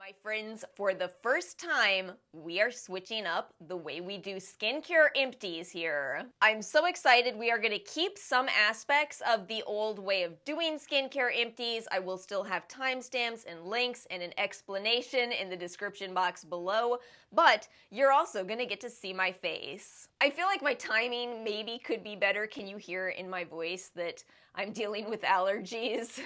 My friends, for the first time, we are switching up the way we do skincare empties here. I'm so excited. We are going to keep some aspects of the old way of doing skincare empties. I will still have timestamps and links and an explanation in the description box below, but you're also going to get to see my face. I feel like my timing maybe could be better. Can you hear in my voice that I'm dealing with allergies?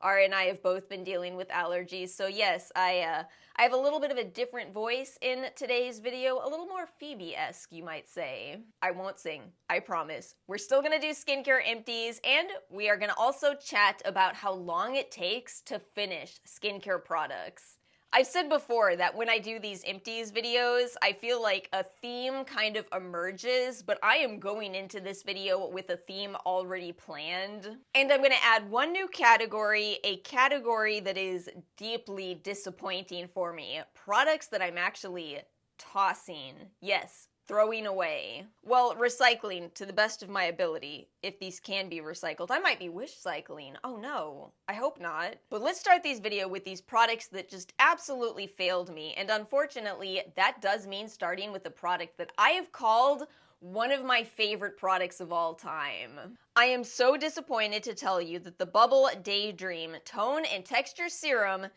Ari and I have both been dealing with allergies, so yes, I have a little bit of a different voice in today's video, a little more Phoebe-esque, you might say. I won't sing, I promise. We're still gonna do skincare empties, and we are gonna also chat about how long it takes to finish skincare products. I've said before that when I do these empties videos, I feel like a theme kind of emerges, but I am going into this video with a theme already planned. And I'm gonna add one new category, a category that is deeply disappointing for me. Products that I'm actually tossing. Yes, throwing away. Well, recycling to the best of my ability, if these can be recycled. I might be wish cycling. Oh no, I hope not. But let's start this video with these products that just absolutely failed me. And unfortunately, that does mean starting with a product that I have called one of my favorite products of all time. I am so disappointed to tell you that the Bubble Daydream Tone and Texture Serum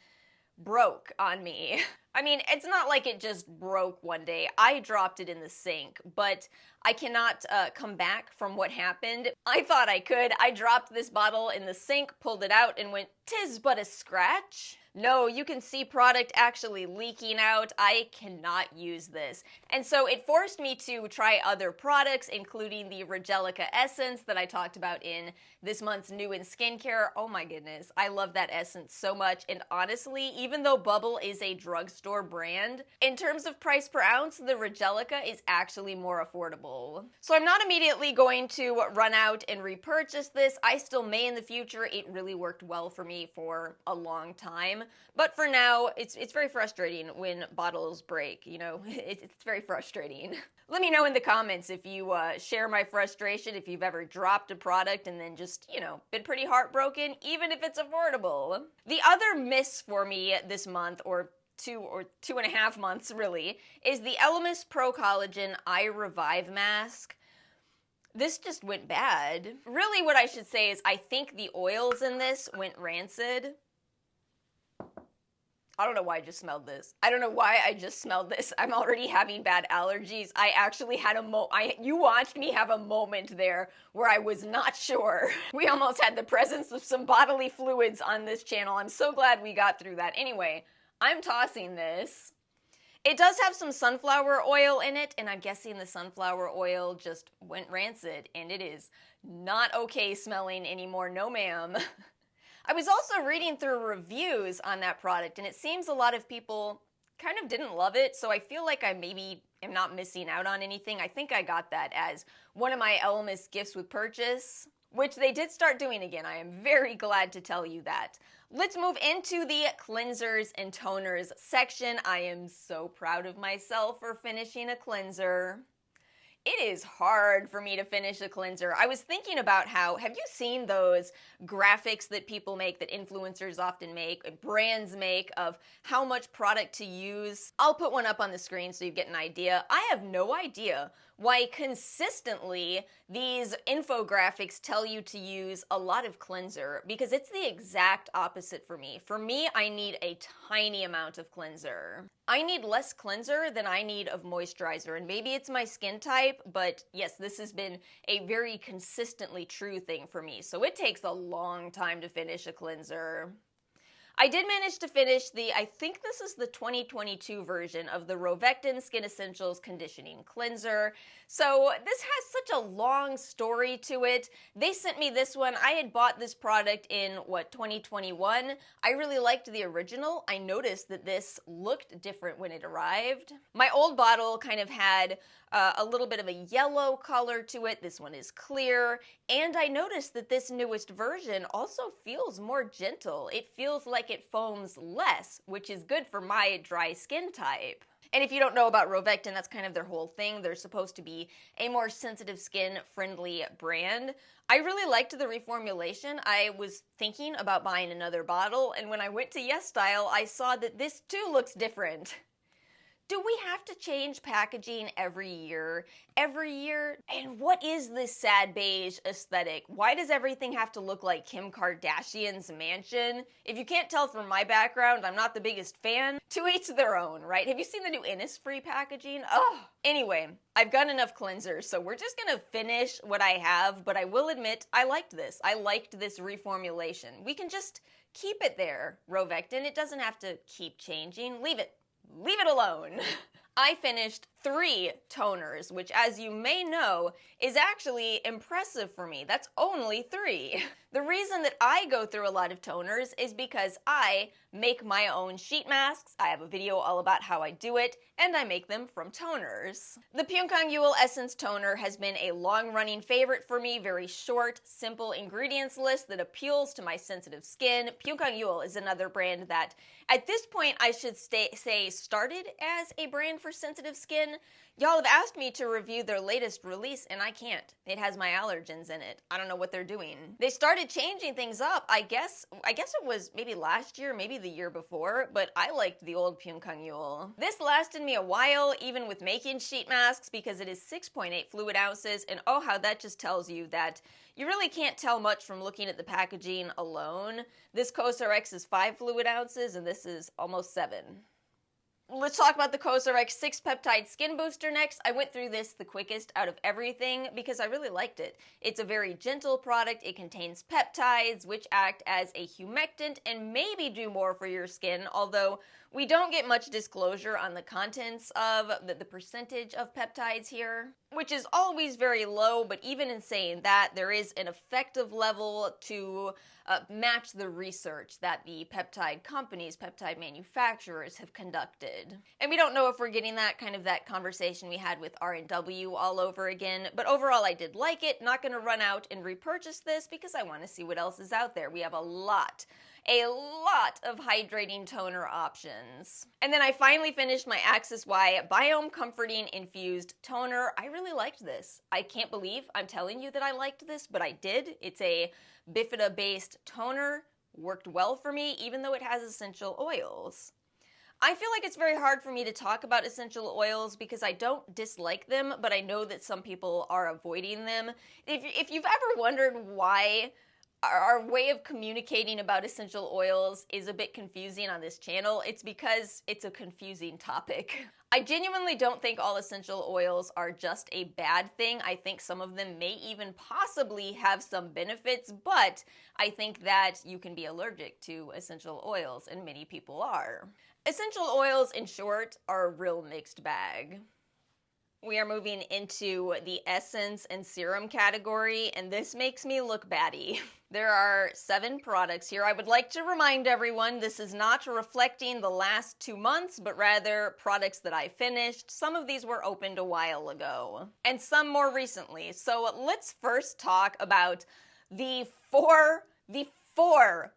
broke on me. I mean, it's not like it just broke one day. I dropped it in the sink, but I cannot come back from what happened. I thought I could. I dropped this bottle in the sink, pulled it out, and went, "'Tis but a scratch." No, you can see product actually leaking out. I cannot use this. And so it forced me to try other products, including the Regelica Essence that I talked about in this month's New in Skincare. Oh my goodness, I love that essence so much. And honestly, even though Bubble is a drugstore brand, in terms of price per ounce, the Regelica is actually more affordable. So I'm not immediately going to run out and repurchase this. I still may in the future. It really worked well for me for a long time. But for now, it's very frustrating when bottles break, you know, it's very frustrating. Let me know in the comments if you share my frustration, if you've ever dropped a product and then just, you know, been pretty heartbroken, even if it's affordable. The other miss for me this month, or 2.5 months really, is the Elemis Pro Collagen Eye Revive Mask. This just went bad. Really what I should say is I think the oils in this went rancid. I don't know why I just smelled this. I don't know why I just smelled this. I'm already having bad allergies. I actually had you watched me have a moment there where I was not sure. We almost had the presence of some bodily fluids on this channel. I'm so glad we got through that. Anyway, I'm tossing this. It does have some sunflower oil in it, and I'm guessing the sunflower oil just went rancid, and it is not okay smelling anymore. No, ma'am. I was also reading through reviews on that product, and it seems a lot of people kind of didn't love it, so I feel like I maybe am not missing out on anything. I think I got that as one of my Elemis gifts with purchase, which they did start doing again. I am very glad to tell you that. Let's move into the cleansers and toners section. I am so proud of myself for finishing a cleanser. It is hard for me to finish a cleanser. I was thinking about have you seen those graphics that people make, that influencers often make, brands make, of how much product to use? I'll put one up on the screen so you get an idea. I have no idea why consistently these infographics tell you to use a lot of cleanser, because it's the exact opposite for me. For me, I need a tiny amount of cleanser. I need less cleanser than I need of moisturizer, and maybe it's my skin type, but yes, this has been a very consistently true thing for me, so it takes a long time to finish a cleanser. I did manage to finish I think this is the 2022 version of the Rovectin Skin Essentials Conditioning Cleanser. So this has such a long story to it. They sent me this one. I had bought this product in, 2021. I really liked the original. I noticed that this looked different when it arrived. My old bottle kind of had a little bit of a yellow color to it. This one is clear. And I noticed that this newest version also feels more gentle. It feels like it foams less, which is good for my dry skin type. And if you don't know about Rovectin, that's kind of their whole thing. They're supposed to be a more sensitive skin friendly brand. I really liked the reformulation. I was thinking about buying another bottle, and when I went to Yesstyle, I saw that this too looks different. Do we have to change packaging every year? Every year? And what is this sad beige aesthetic? Why does everything have to look like Kim Kardashian's mansion? If you can't tell from my background, I'm not the biggest fan. To each their own, right? Have you seen the new Innisfree packaging? Oh. Anyway, I've got enough cleansers, so we're just gonna finish what I have, but I will admit, I liked this. I liked this reformulation. We can just keep it there, Rovectin. It doesn't have to keep changing. Leave it. Leave it alone. I finished 3 toners, which, as you may know, is actually impressive for me. That's only 3. The reason that I go through a lot of toners is because I make my own sheet masks. I have a video all about how I do it, and I make them from toners. The Pyongkang Essence Toner has been a long-running favorite for me. Very short, simple ingredients list that appeals to my sensitive skin. Pyongkang is another brand that, at this point, I should say started as a brand for sensitive skin. Y'all have asked me to review their latest release, and I can't. It has my allergens in it. I don't know what they're doing. They started changing things up. I guess it was maybe last year, maybe the year before, but I liked the old Pyongkang. This lasted me a while, even with making sheet masks, because it is 6.8 fluid ounces, and oh, how that just tells you that you really can't tell much from looking at the packaging alone. This COSRX is 5 fluid ounces, and this is almost 7. Let's talk about the COSRX 6 Peptide Skin Booster next. I went through this the quickest out of everything because I really liked it. It's a very gentle product. It contains peptides, which act as a humectant and maybe do more for your skin, although we don't get much disclosure on the contents of the percentage of peptides here, which is always very low, but even in saying that, there is an effective level to match the research that the peptide companies, peptide manufacturers have conducted. And we don't know if we're getting that conversation we had with R&W all over again, but overall I did like it. Not going to run out and repurchase this because I want to see what else is out there. We have a lot of hydrating toner options. And then I finally finished my Axis Y Biome Comforting Infused Toner. I really liked this. I can't believe I'm telling you that I liked this, but I did. It's a bifida-based toner. Worked well for me, even though it has essential oils. I feel like it's very hard for me to talk about essential oils because I don't dislike them, but I know that some people are avoiding them. If you've ever wondered why our way of communicating about essential oils is a bit confusing on this channel, it's because it's a confusing topic. I genuinely don't think all essential oils are just a bad thing. I think some of them may even possibly have some benefits, but I think that you can be allergic to essential oils, and many people are. Essential oils, in short, are a real mixed bag. We are moving into the essence and serum category, and this makes me look batty. There are 7 products here. I would like to remind everyone this is not reflecting the last 2 months, but rather products that I finished. Some of these were opened a while ago, and some more recently. So let's first talk about the four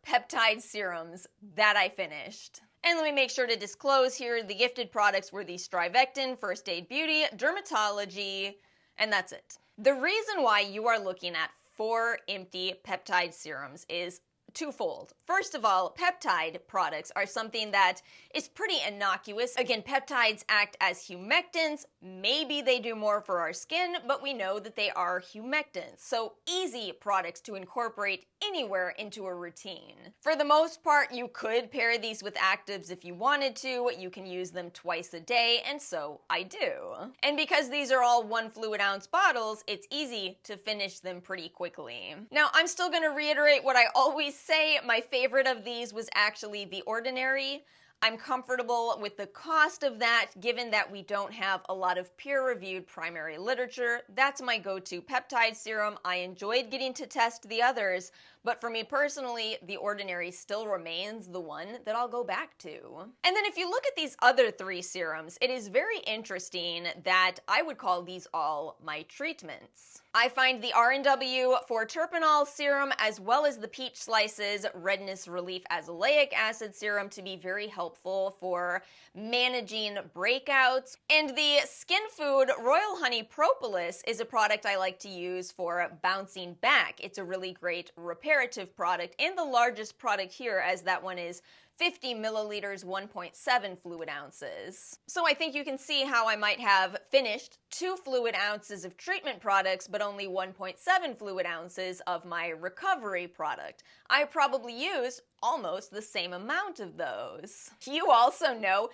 peptide serums that I finished. And let me make sure to disclose here, the gifted products were the Strivectin, First Aid Beauty, Dermatology, and that's it. The reason why you are looking at 4 empty peptide serums is twofold. First of all, peptide products are something that is pretty innocuous. Again, peptides act as humectants. Maybe they do more for our skin, but we know that they are humectants. So easy products to incorporate anywhere into a routine. For the most part, you could pair these with actives if you wanted to. You can use them twice a day, and so I do. And because these are all 1 fluid ounce bottles, it's easy to finish them pretty quickly. Now, I'm still going to reiterate what I always say. My favorite of these was actually the Ordinary. I'm comfortable with the cost of that, given that we don't have a lot of peer-reviewed primary literature. That's my go-to peptide serum. I enjoyed getting to test the others, but for me personally, The Ordinary still remains the one that I'll go back to. And then if you look at these other 3 serums, it is very interesting that I would call these all my treatments. I find the R&W 4-terpenol serum as well as the Peach Slices Redness Relief Azelaic Acid Serum to be very helpful for managing breakouts. And the Skin Food Royal Honey Propolis is a product I like to use for bouncing back. It's a really great reparative product and the largest product here, as that one is 50 milliliters, 1.7 fluid ounces. So I think you can see how I might have finished 2 fluid ounces of treatment products, but only 1.7 fluid ounces of my recovery product. I probably used almost the same amount of those. You also know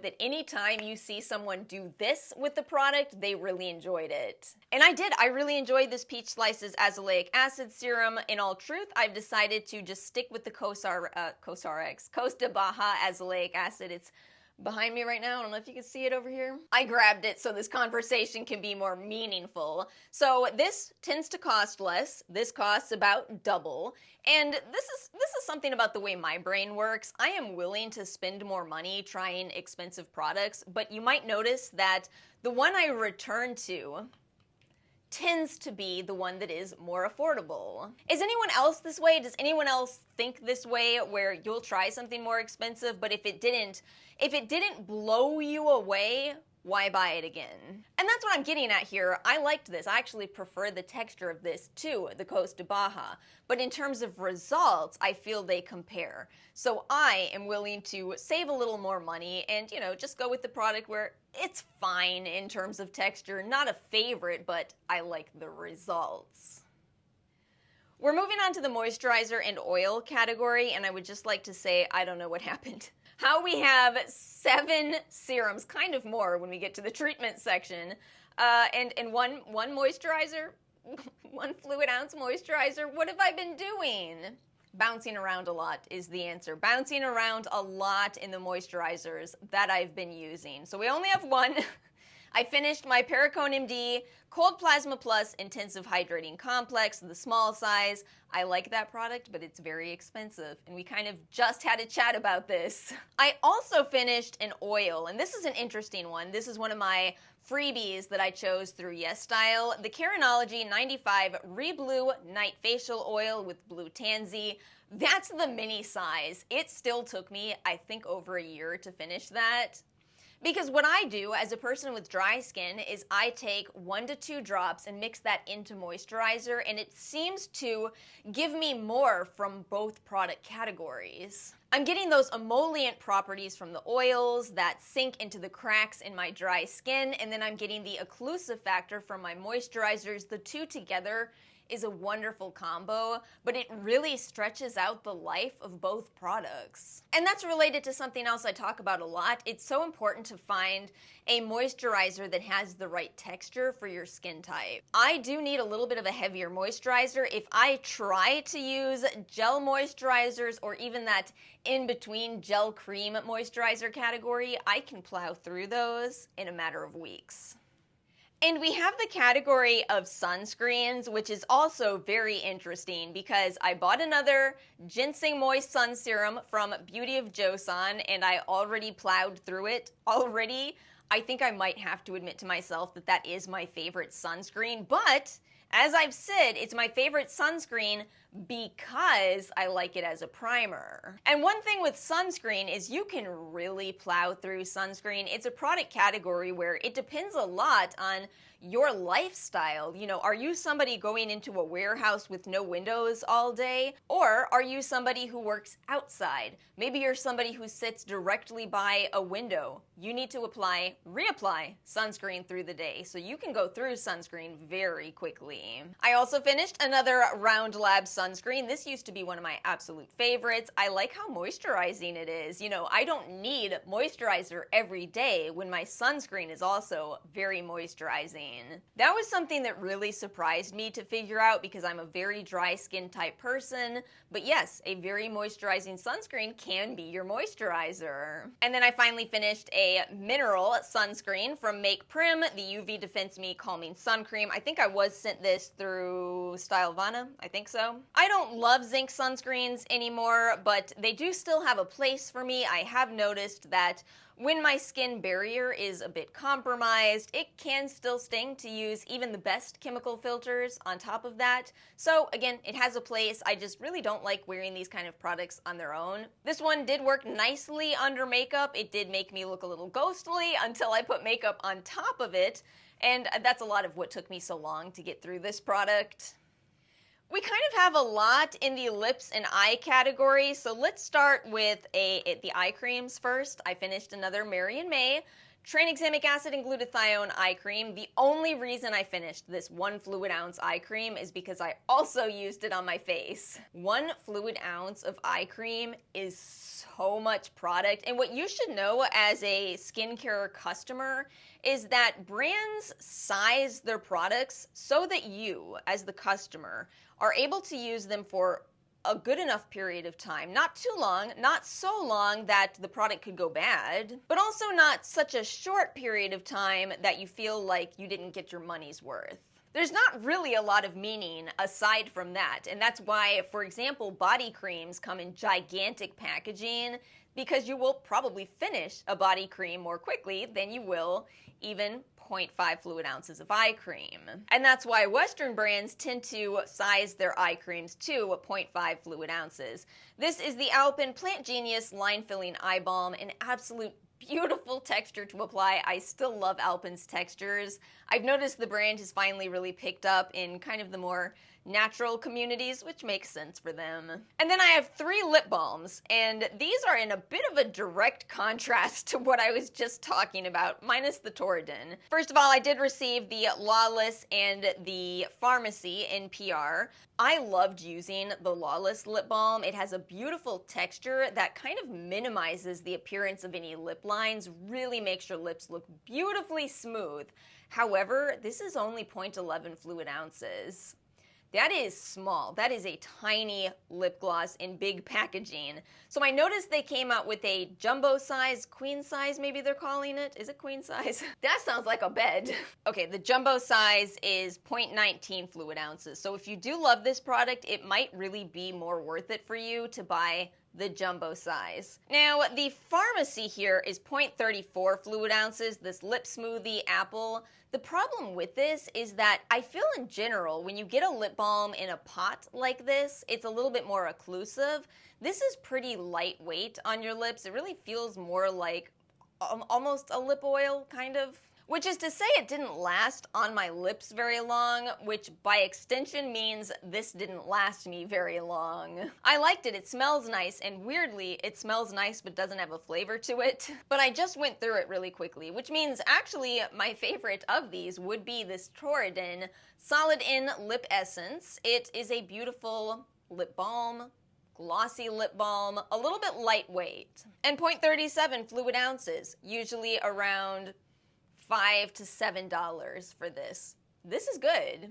that anytime you see someone do this with the product, they really enjoyed it. And I really enjoyed this Peach Slices Azelaic Acid Serum. In all truth, I've decided to just stick with the Costa Baja Azelaic Acid. It's behind me right now. I don't know if you can see it over here. I grabbed it so this conversation can be more meaningful. So this tends to cost less. This costs about double. And this is something about the way my brain works. I am willing to spend more money trying expensive products, but you might notice that the one I return to tends to be the one that is more affordable. Is anyone else this way? Does anyone else think this way, where you'll try something more expensive, but if it didn't blow you away, why buy it again? And that's what I'm getting at here. I liked this. I actually prefer the texture of this to the Costa Baja. But in terms of results, I feel they compare. So I am willing to save a little more money and, just go with the product where it's fine in terms of texture. Not a favorite, but I like the results. We're moving on to the moisturizer and oil category, and I would just like to say I don't know what happened. How we have 7 serums, kind of more when we get to the treatment section, and one moisturizer, 1 fluid ounce moisturizer. What have I been doing? Bouncing around a lot is the answer. Bouncing around a lot in the moisturizers that I've been using. So we only have 1. I finished my Perricone MD Cold Plasma Plus Intensive Hydrating Complex, the small size. I like that product, but it's very expensive, and we kind of just had a chat about this. I also finished an oil, and this is an interesting one. This is one of my freebies that I chose through Yesstyle, the Keranology 95 Re-Blue Night Facial Oil with Blue Tansy. That's the mini size. It still took me, I think, over a year to finish that. Because what I do as a person with dry skin is I take 1 to 2 drops and mix that into moisturizer, and it seems to give me more from both product categories. I'm getting those emollient properties from the oils that sink into the cracks in my dry skin, and then I'm getting the occlusive factor from my moisturizers. The two together is a wonderful combo, but it really stretches out the life of both products. And that's related to something else I talk about a lot. It's so important to find a moisturizer that has the right texture for your skin type. I do need a little bit of a heavier moisturizer. If I try to use gel moisturizers or even that in-between gel cream moisturizer category, I can plow through those in a matter of weeks. And we have the category of sunscreens, which is also very interesting because I bought another Ginseng Moist Sun Serum from Beauty of Joseon, and I already plowed through it. Already, I think I might have to admit to myself that that is my favorite sunscreen, but as I've said, it's my favorite sunscreen because I like it as a primer. And one thing with sunscreen is you can really plow through sunscreen. It's a product category where it depends a lot on your lifestyle. Are you somebody going into a warehouse with no windows all day? Or are you somebody who works outside? Maybe you're somebody who sits directly by a window. You need to reapply sunscreen through the day, so you can go through sunscreen very quickly. I also finished another Round Lab sunscreen. This used to be one of my absolute favorites. I like how moisturizing it is. I don't need moisturizer every day when my sunscreen is also very moisturizing. That was something that really surprised me to figure out because I'm a very dry skin type person. But yes, a very moisturizing sunscreen can be your moisturizer. And then I finally finished a mineral sunscreen from Make Prim, the UV Defense Me Calming Sun Cream. I think I was sent this through Stylevana. I think so. I don't love zinc sunscreens anymore, but they do still have a place for me. I have noticed that when my skin barrier is a bit compromised, it can still sting to use even the best chemical filters on top of that. So again, it has a place. I just really don't like wearing these kind of products on their own. This one did work nicely under makeup. It did make me look a little ghostly until I put makeup on top of it, and that's a lot of what took me so long to get through this product. We kind of have a lot in the lips and eye category, so let's start with the eye creams first. I finished another Mary & May tranexamic acid and glutathione eye cream. The only reason I finished this 1 fluid ounce eye cream is because I also used it on my face. 1 fluid ounce of eye cream is so much product, and what you should know as a skincare customer is that brands size their products so that you, as the customer, are able to use them for a good enough period of time. Not too long, not so long that the product could go bad, but also not such a short period of time that you feel like you didn't get your money's worth. There's not really a lot of meaning aside from that, and that's why, for example, body creams come in gigantic packaging, because you will probably finish a body cream more quickly than you will even 0.5 fluid ounces of eye cream. And that's why Western brands tend to size their eye creams to 0.5 fluid ounces. This is the Alpen Plant Genius Line Filling Eye Balm, an absolute beautiful texture to apply. I still love Alpen's textures. I've noticed the brand has finally really picked up in kind of the more natural communities, which makes sense for them. And then I have 3 lip balms, and these are in a bit of a direct contrast to what I was just talking about, minus the Toradin. First of all, I did receive the Lawless and the Pharmacy NPR. I loved using the Lawless lip balm. It has a beautiful texture that kind of minimizes the appearance of any lip lines, really makes your lips look beautifully smooth. However, this is only 0.11 fluid ounces. That is small. That is a tiny lip gloss in big packaging. So I noticed they came out with a jumbo size, queen size maybe they're calling it. Is it queen size? That sounds like a bed. Okay, the jumbo size is 0.19 fluid ounces. So if you do love this product, it might really be more worth it for you to buy the jumbo size. Now, the Pharmacy here is 0.34 fluid ounces, this lip smoothie apple. The problem with this is that I feel in general, when you get a lip balm in a pot like this, it's a little bit more occlusive. This is pretty lightweight on your lips. It really feels more like almost a lip oil, kind of. Which is to say it didn't last on my lips very long, which by extension means this didn't last me very long. I liked it. It smells nice, and weirdly, it smells nice but doesn't have a flavor to it. But I just went through it really quickly, which means actually my favorite of these would be this Toradin Solid In Lip Essence. It is a beautiful lip balm, glossy lip balm, a little bit lightweight, and 0.37 fluid ounces, usually around $5 to $7 for this. This is good.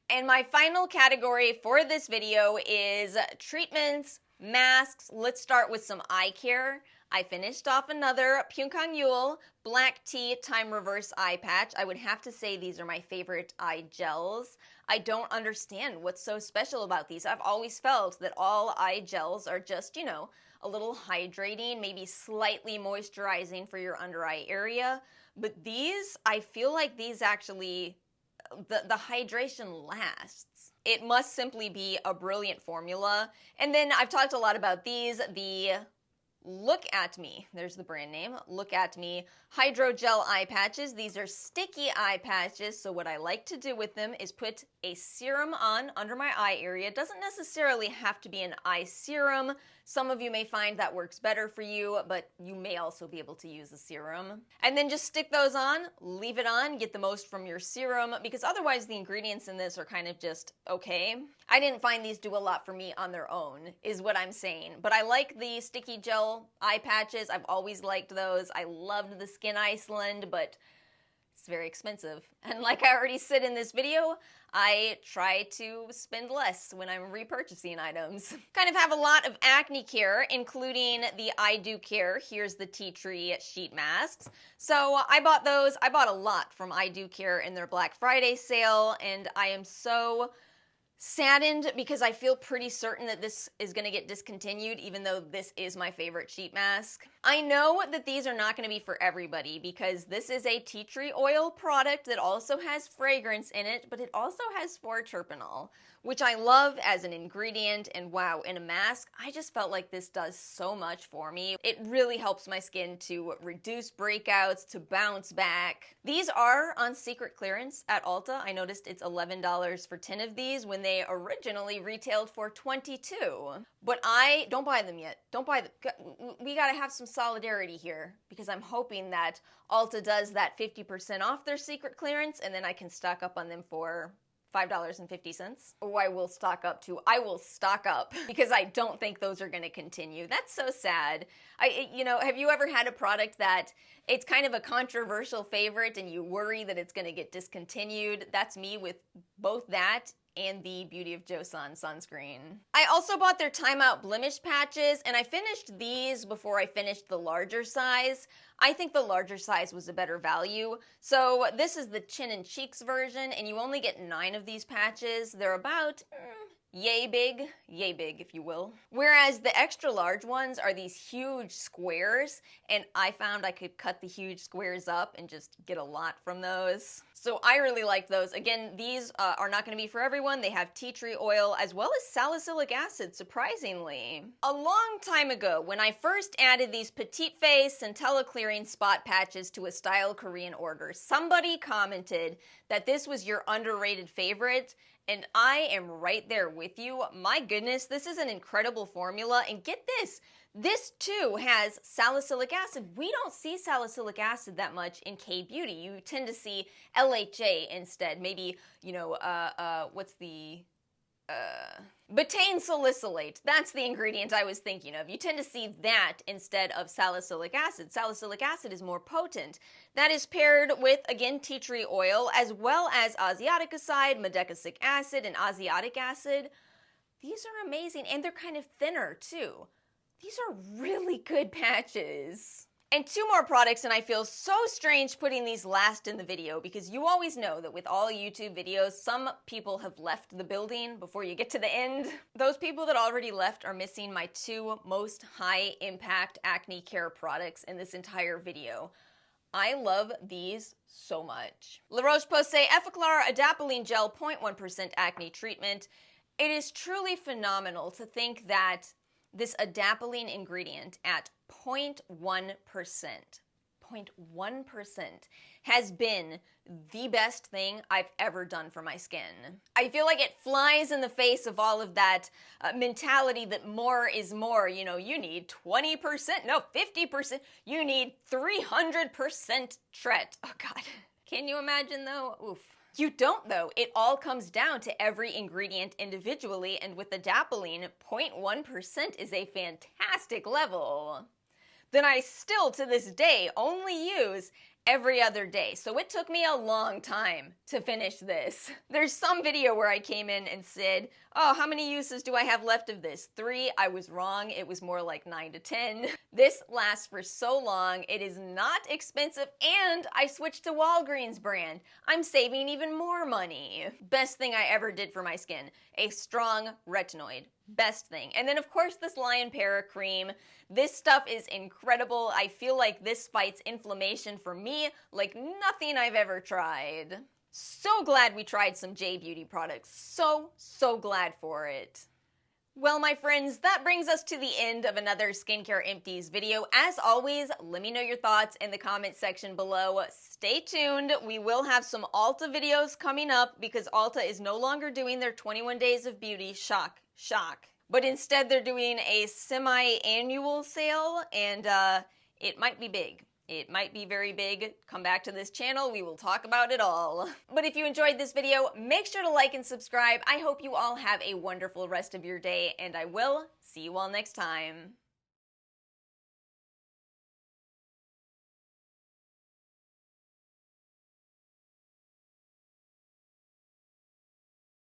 And my final category for this video is treatments, masks. Let's start with some eye care. I finished off another Pyunkang Black Tea Time Reverse Eye Patch. I would have to say these are my favorite eye gels. I don't understand what's so special about these. I've always felt that all eye gels are just, you know, a little hydrating, maybe slightly moisturizing for your under eye area. But these, I feel like these actually, the hydration lasts. It must simply be a brilliant formula. And then I've talked a lot about these, the Look At Me, there's the brand name, Look At Me Hydrogel Eye Patches. These are sticky eye patches, so what I like to do with them is put a serum on under my eye area. It doesn't necessarily have to be an eye serum. Some of you may find that works better for you, but you may also be able to use a serum. And then just stick those on, leave it on, get the most from your serum, because otherwise the ingredients in this are kind of just okay. I didn't find these do a lot for me on their own, is what I'm saying. But I like the sticky gel eye patches. I've always liked those. I loved the Skin Iceland, but it's very expensive. And like I already said in this video, I try to spend less when I'm repurchasing items. Kind of have a lot of acne care, including the I Do Care. Here's the Tea Tree sheet masks. So I bought those. I bought a lot from I Do Care in their Black Friday sale, and I am so Saddened because I feel pretty certain that this is going to get discontinued, even though this is my favorite sheet mask. I know that these are not going to be for everybody because this is a tea tree oil product that also has fragrance in it, but it also has 4-terpenol, which I love as an ingredient, and wow, in a mask, I just felt like this does so much for me. It really helps my skin to reduce breakouts, to bounce back. These are on secret clearance at Ulta. I noticed it's $11 for 10 of these when they originally retailed for $22. But I don't buy them yet. Don't buy them. We gotta have some solidarity here because I'm hoping that Ulta does that 50% off their secret clearance and then I can stock up on them for $5.50. Oh, I will stock up too. I will stock up because I don't think those are going to continue. That's so sad. Have you ever had a product that it's kind of a controversial favorite and you worry that it's going to get discontinued? That's me with both that and the Beauty of Joseon sunscreen. I also bought their Timeout Blemish patches, and I finished these before I finished the larger size. I think the larger size was a better value. So this is the chin and cheeks version, and you only get 9 of these patches. They're about yay big if you will. Whereas the extra large ones are these huge squares, and I found I could cut the huge squares up and just get a lot from those. So I really like those. Again, these are not going to be for everyone. They have tea tree oil as well as salicylic acid, surprisingly. A long time ago, when I first added these petite face centella clearing spot patches to a Style Korean order, somebody commented that this was your underrated favorite, and I am right there with you. My goodness, this is an incredible formula, and get this. This too has salicylic acid. We don't see salicylic acid that much in K-beauty. You tend to see LHA instead. Maybe, what's the betaine salicylate. That's the ingredient I was thinking of. You tend to see that instead of salicylic acid. Salicylic acid is more potent. That is paired with, again, tea tree oil, as well as asiatic acid, medecasic acid, and asiatic acid. These are amazing, and they're kind of thinner, too. These are really good patches. And 2 more products, and I feel so strange putting these last in the video because you always know that with all YouTube videos, some people have left the building before you get to the end. Those people that already left are missing my 2 most high-impact acne care products in this entire video. I love these so much. La Roche-Posay Effaclar Adapalene Gel 0.1% Acne Treatment. It is truly phenomenal to think that this adapalene ingredient at 0.1%, 0.1% has been the best thing I've ever done for my skin. I feel like it flies in the face of all of that mentality that more is more. You know, you need 20%, no, 50%, you need 300% tret. Oh God, can you imagine though? Oof. You don't though. It all comes down to every ingredient individually, and with adapalene, 0.1% is a fantastic level that I still to this day only use every other day. So it took me a long time to finish this. There's some video where I came in and said, oh, how many uses do I have left of this? 3. I was wrong. It was more like 9 to 10. This lasts for so long. It is not expensive, and I switched to Walgreens brand. I'm saving even more money. Best thing I ever did for my skin. A strong retinoid. Best thing. And then of course this Lion Para cream. This stuff is incredible. I feel like this fights inflammation for me like nothing I've ever tried. So glad we tried some J-Beauty products. So glad for it. Well, my friends, that brings us to the end of another Skincare Empties video. As always, let me know your thoughts in the comment section below. Stay tuned. We will have some Ulta videos coming up because Ulta is no longer doing their 21 Days of Beauty. Shock. But instead they're doing a semi-annual sale, and it might be big. It might be very big. Come back to this channel. We will talk about it all. But if you enjoyed this video, make sure to like and subscribe. I hope you all have a wonderful rest of your day, and I will see you all next time.